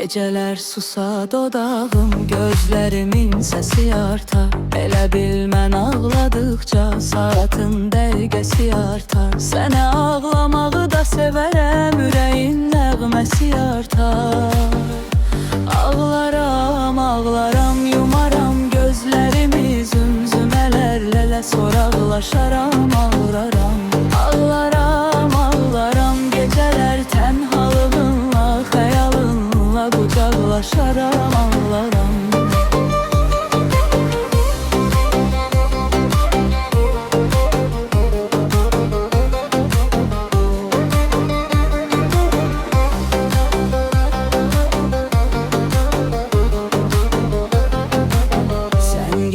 Geceler susa dodağım, gözlerimin sesi artar. Elə bil mən ağladıkça saatın dəqiqəsi artar. Sənə ağlamağı da sevərəm, ürəyin nəğməsi artar. Ağlaram, ağlaram, yumaram gözlərimi zümzümələrlə, sonra ağlaşaram, ağlaram. Ağlaram, ağlaram, gecələr tənhalığınla, xəyalınla qucaqlaşaram, ağlaram.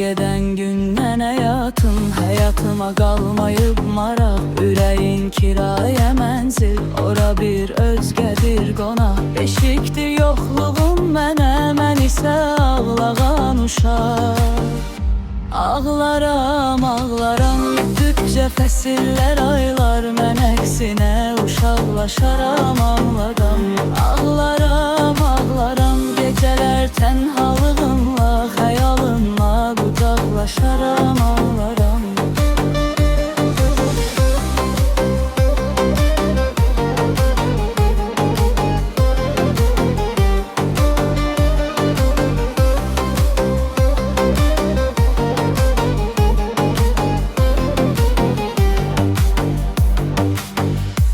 Gedən gündən həyatıma qalmayıb maraq. Ürəyin kirayə mənzil, ora bir özgədir qonaq. Beşikdir yoxluğun mənə, mən isə ağlağan uşaq. Ağlaram, ağlaram, ötdükcə fəsillər, aylar, mən əksinə uşaqlaşaram, ağlaram. Ağlaram, ağlaram, gecələr tənhalığınla, xəyalınla qucaqlaşaram, ağlaram.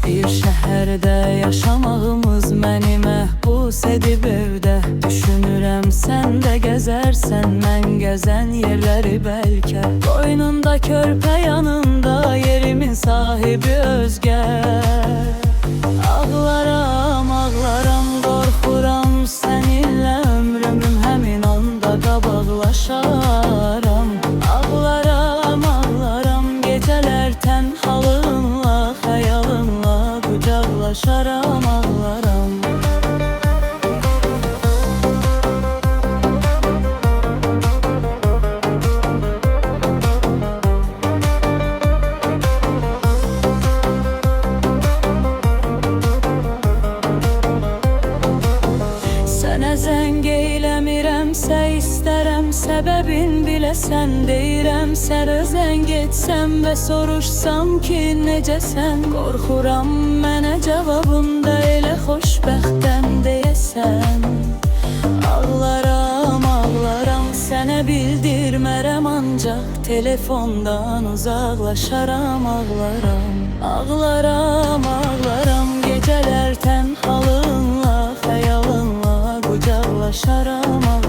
Bir şəhərdə yaşamağımız məni məhbus edib evdə. Düşünürəm sən də gəzərsən, mən gəzən yerləri bəlkə. Qoynunda körpə, yanında yerimin sahibi özgə. Ağlaram, ağlaram, qorxuram səninlə ömrümün həmin anda qabaqlaşaram. Ağlaram, ağlaram, gecələr tənhalığınla, xəyalınla qucaqlaşaram, ağlaram. Sənə zəng eyləmirəmsə, istərəm səbəbin biləsən. Deyirəm sənə zəng etsəm və soruşsam ki necəsən. Qorxuram mənə cavabında elə xoşbəxtəm deyəsən. Ağlaram, ağlaram, sənə bildirmərəm, ancaq telefondan uzaqlaşaram, ağlaram. Ağlaram, ağlaram, gecələr tənhalığınla, xəyalınla qucaqlaşaram, ağlaram.